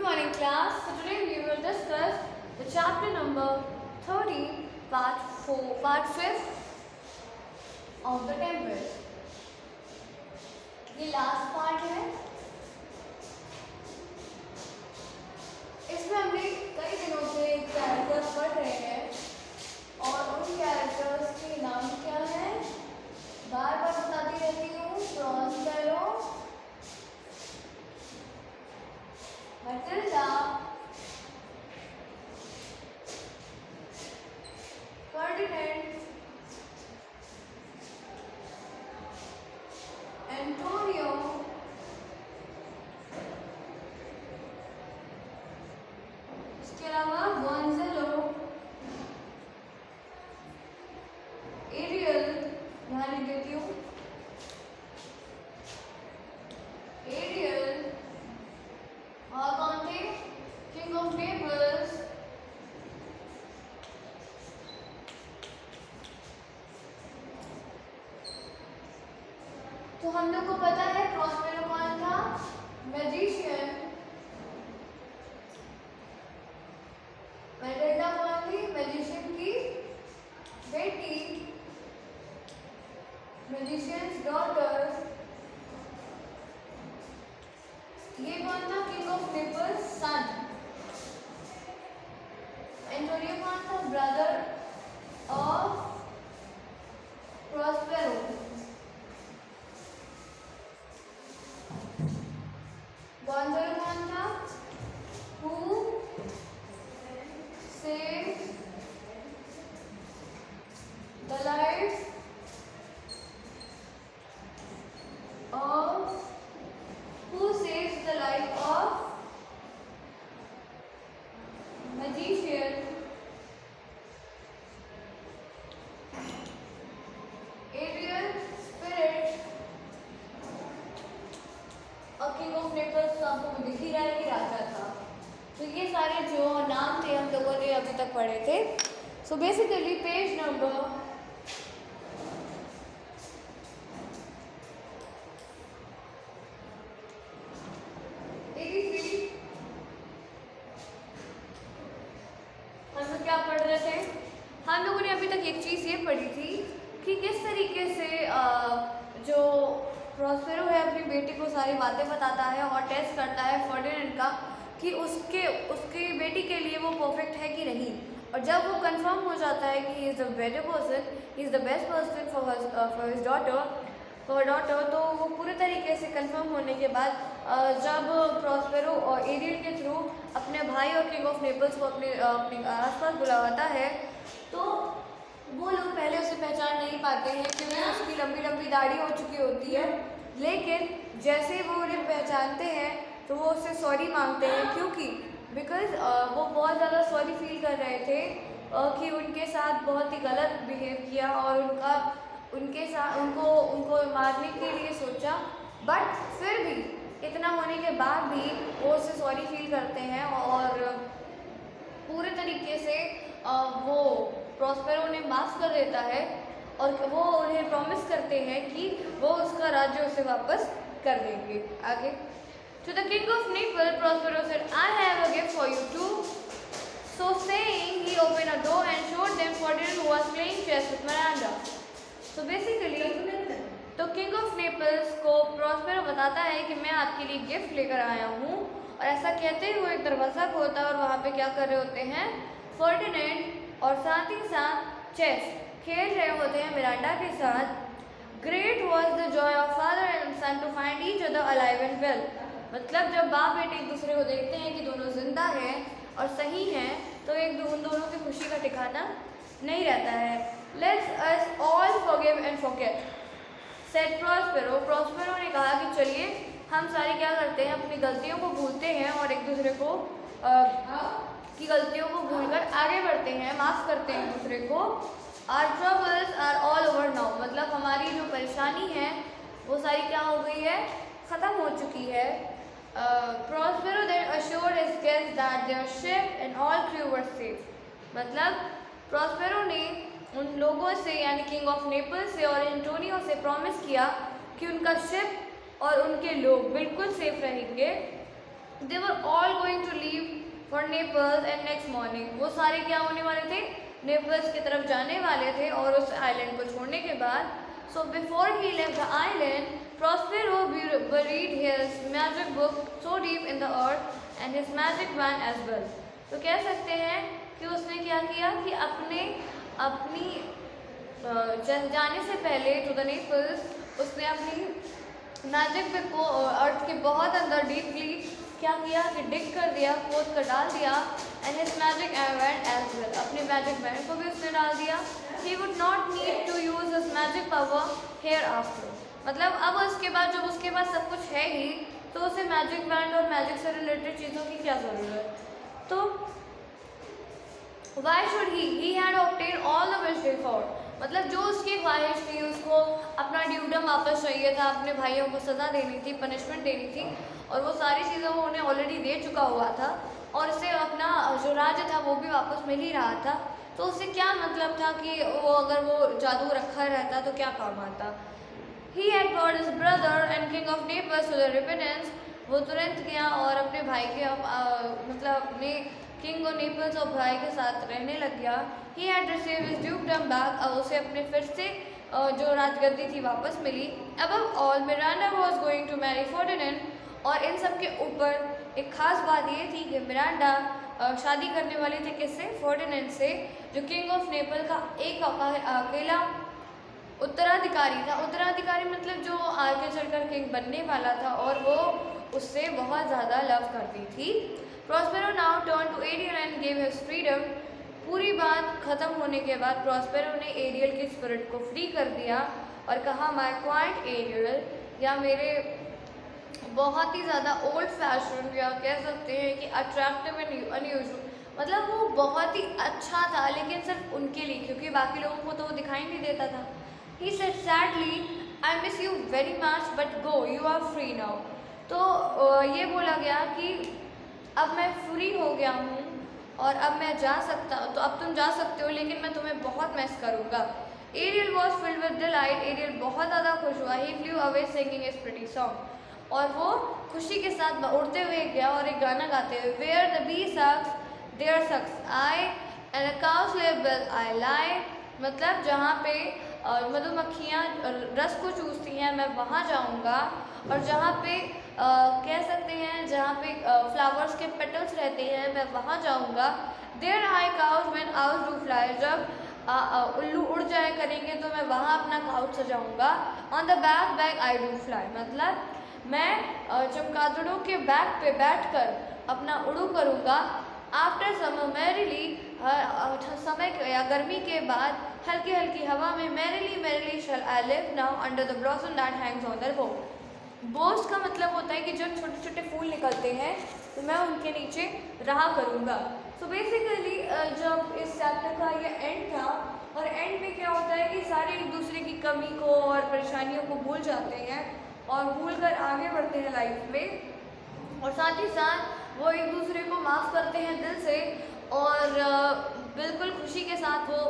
morning class. So today we will discuss the chapter number 13, part 5 of the Tempest. ये last part है. इसमें हमने कई दिनों से कैरेक्टर्स पढ़ रहे हैं और उन कैरेक्टर्स के नाम क्या है बार बार बताती रहती हूँ. प्रॉस्पेरो, Matilda, Ferdinand, Antonio, इसके अलावा गोंज़ालो, एरियल, यहाँ लिख देती हूँ. एरियल और कौन थे? किंग ऑफ नेपल्स, तो हम लोग को पता है प्रॉस्पेरो कौन था? मैजिशियन. मैटिल्डा कौन थी? मैजिशियन की बेटी, मैजिशियंस डॉटर. ये कौन था? King of Naples son. Antonio कौन था? Brother of Prospero. गोंज़ालो कौन था? Who saved the life of Who saves the life of magician? Ariel, spirit, और किंग ऑफ नेपल्स तो आपको दिख ही रहा है कि राजा था. तो ये सारे जो नाम थे हम लोगों ने अभी तक पढ़े थे. सो बेसिकली पेज नंबर हम लोगों ने अभी तक एक चीज़ ये पढ़ी थी कि किस तरीके से जो प्रॉस्पेरो है अपनी बेटी को सारी बातें बताता है और टेस्ट करता है फर्डिनेंड का कि उसकी बेटी के लिए वो परफेक्ट है कि नहीं. और जब वो कंफर्म हो जाता है कि he is the better person, he is the best person for his daughter, तो वो पूरे तरीके से कंफर्म होने के बाद जब प्रॉस्पेरो और एरियल के थ्रू अपने भाई और किंग ऑफ नेपल्स को अपने आसपास बुलाता है तो वो लोग पहले उसे पहचान नहीं पाते हैं क्योंकि उसकी लंबी लंबी दाढ़ी हो चुकी होती है. लेकिन जैसे ही वो उन्हें पहचानते हैं तो वो उससे सॉरी मांगते हैं क्योंकि बिकॉज वो बहुत ज़्यादा सॉरी फील कर रहे थे कि उनके साथ बहुत ही गलत बिहेव किया और उनको मारने के लिए सोचा. बट फिर भी इतना होने के बाद भी वो उससे सॉरी फील करते हैं और पूरे तरीके से वो प्रॉस्पेरो उन्हें माफ़ कर देता है और वो उन्हें प्रॉमिस करते हैं कि वो उसका राज्य उसे वापस कर देंगे. आगे To the king of Naples, Prospero said, I have a gift for you too. So saying, he opened a door and showed them Ferdinand who was playing chess with Miranda. So basically, तो king of Naples को Prospero बताता है कि मैं आपके लिए gift लेकर आया हूँ और ऐसा कहते हुए एक दरवाज़ा खोलता है और वहाँ पे क्या कर रहे होते हैं? फर्डिनेंड और साथ ही साथ चेस खेल रहे होते हैं मिरांडा के साथ. Great was the joy of father and son to find each other alive and well. मतलब जब बाप बेटे एक दूसरे को देखते हैं कि दोनों जिंदा हैं और सही हैं तो उन दोनों की खुशी का ठिकाना नहीं रहता है. Let's us all forgive and forget said Prospero. Prospero ने कहा कि चलिए हम सारे क्या करते हैं अपनी गलतियों को भूलते हैं और एक दूसरे को की गलतियों को भूलकर आगे बढ़ते हैं, माफ़ करते हैं एक दूसरे को. Our troubles are all over now. मतलब हमारी जो परेशानी है वो सारी क्या हो गई है? ख़त्म हो चुकी है. Prospero then assured his guests that their ship and all crew were safe. मतलब प्रॉस्पेरो ने उन लोगों से यानी किंग ऑफ नेपल्स से और एंटोनियो से प्रॉमिस किया कि उनका शिप और उनके लोग बिल्कुल सेफ रहेंगे. They were all going going to leave for Naples and next morning. वो सारे क्या होने वाले थे, नेपल्स की तरफ जाने वाले थे और उस आइलैंड को छोड़ने के बाद। So before he left the island Prospero buried his magic book so deep in the earth and his magic wand as well। तो कह सकते हैं कि उसने क्या किया कि अपनी जाने से पहले टू द नेपल्स उसने अपनी मैजिक बुक को अर्थ के बहुत अंदर डीपली क्या किया कि डिग कर दिया, खोद कर डाल दिया। And his magic wand as well, अपने मैजिक वैंड को भी उसने डाल दिया। He would not need to use his magic power hereafter, मतलब अब उसके बाद जब उसके पास सब कुछ है ही तो उसे मैजिक वैंड और मैजिक से रिलेटेड चीज़ों की क्या ज़रूरत। तो why should he had obtain all the wish for, मतलब जो उसकी ख्वाहिश थी, उसको अपना ड्यूडम वापस चाहिए था, अपने भाइयों को सज़ा देनी थी, पनिशमेंट देनी थी, और वो सारी चीज़ें वो उन्हें ऑलरेडी दे चुका हुआ था और उसे अपना जो राज्य था वो भी वापस मिल ही रहा था। तो उससे क्या मतलब था कि वो अगर वो जादू रखा रहता तो क्या काम आता। He had bought his brother and king of Naples to the repentance, वो तुरंत गया और अपने भाई के मतलब अपने किंग और नेपल्स और भाई के साथ रहने लग गया। He had received his ड्यूकडम back, अब उसे अपने फिर से जो राजगद्दी थी वापस मिली। अब all Miranda was going to marry Ferdinand, और इन सब के ऊपर एक खास बात ये थी कि मिरांडा शादी करने वाली थी किससे, फर्डिनेंड से, जो किंग ऑफ नेपल का एक अकेला उत्तराधिकारी था। उत्तराधिकारी मतलब जो आगे चलकर किंग बनने वाला था, और वो उससे बहुत ज़्यादा लव करती थी। Prospero now turn to Ariel and gave his freedom, पूरी बात ख़त्म होने के बाद प्रोस्पेरो ने एरियल की स्पिरिट को फ्री कर दिया और कहा माय क्वाइट एरियल, या मेरे बहुत ही ज़्यादा ओल्ड फैशन, या कह सकते हैं कि अट्रैक्टिव एंड अनयूजुअल, मतलब वो बहुत ही अच्छा था लेकिन सिर्फ उनके लिए, क्योंकि बाकी लोगों को तो वो दिखाई नहीं देता था। He said sadly I miss you very much but go you are free now. तो ये बोला गया कि अब मैं फ्री हो गया हूँ और अब मैं जा सकता, तो अब तुम जा सकते हो लेकिन मैं तुम्हें बहुत मिस करूँगा। Ariel was filled with delight, Ariel बहुत ज़्यादा खुश हुआ। He flew away singing his pretty song, और वो खुशी के साथ उड़ते हुए गया और एक गाना गाते हुए, where the bee sucks there sucks I and a cowslip well I lie, मतलब जहाँ पे मधुमक्खियाँ रस को चूसती हैं मैं वहाँ जाऊँगा, और जहाँ पे कह सकते हैं जहाँ पे फ्लावर्स के पेटल्स रहते हैं मैं वहाँ जाऊँगा। There I couch when owls do fly, जब उल्लू उड़ जाया करेंगे तो मैं वहाँ अपना काउच सजाऊँगा। On the back back I do fly, मतलब मैं चमगादड़ों के बैक पे बैठकर अपना उड़ू करूँगा। आफ्टर समर मैरिली, समय या गर्मी के बाद हल्की हल्की हवा में merrily merrily shall I live now under the blossom that hangs on the board. Boast का मतलब होता है कि जब छोटे छोटे फूल निकलते हैं तो मैं उनके नीचे रहा करूँगा। सो बेसिकली जब इस चैप्टर का ये एंड था, और एंड में क्या होता है कि सारे एक दूसरे की कमी को और परेशानियों को भूल जाते हैं और भूल कर आगे बढ़ते हैं लाइफ में, और साथ ही साथ वो एक दूसरे को माफ़ करते हैं दिल से, और बिल्कुल खुशी के साथ वो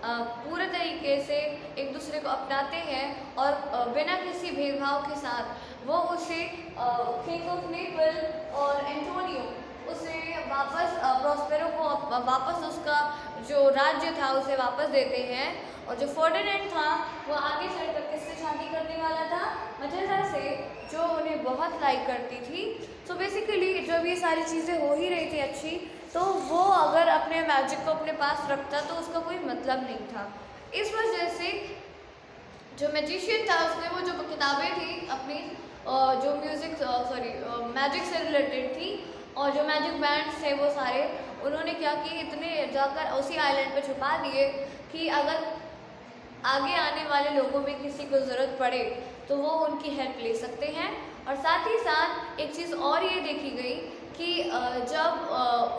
पूरे तरीके से एक दूसरे को अपनाते हैं, और बिना किसी भेदभाव के साथ वो उसे किंग ऑफ नेपल और एंटोनियो उसे वापस प्रोस्पेरो को वापस उसका जो राज्य था उसे वापस देते हैं। और जो फर्डिनेंड था वो आगे चलकर किससे शादी करने वाला था, मटिल्डा से, जो उन्हें बहुत लाइक करती थी। सो बेसिकली जब ये सारी चीज़ें हो ही रही थी अच्छी, तो वो अगर अपने मैजिक को अपने पास रखता तो उसका कोई मतलब नहीं था। इस वजह से जो मैजिशियन था उसने वो जो किताबें थी अपनी जो मैजिक से रिलेटेड थी, और जो मैजिक बैंड्स थे वो सारे उन्होंने क्या कि इतने जाकर उसी आइलैंड पे छुपा दिए कि अगर आगे आने वाले लोगों में किसी को ज़रूरत पड़े तो वो उनकी हेल्प ले सकते हैं। और साथ ही साथ एक चीज़ और ये देखी गई कि जब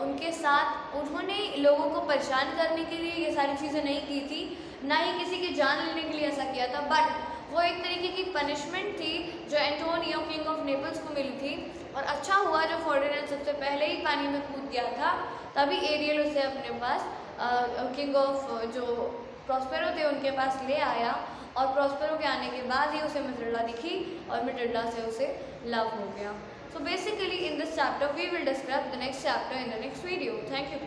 उनके साथ उन्होंने लोगों को परेशान करने के लिए ये सारी चीज़ें नहीं की थी, ना ही किसी की जान लेने के लिए ऐसा किया था, बट वो एक तरीके की पनिशमेंट थी जो एंटोनियो किंग ऑफ नेपल्स को मिली थी। और अच्छा हुआ जो फर्डिनेंड सबसे पहले ही पानी में कूद गया था, तभी एरियल उसे अपने पास किंग ऑफ जो प्रोस्पेरो थे उनके पास ले आया, और प्रोस्पेरो के आने के बाद ही उसे मटिल्डा दिखी और मटिल्डा से उसे लव हो गया। So basically in this chapter we will describe the next chapter in the next video. Thank you.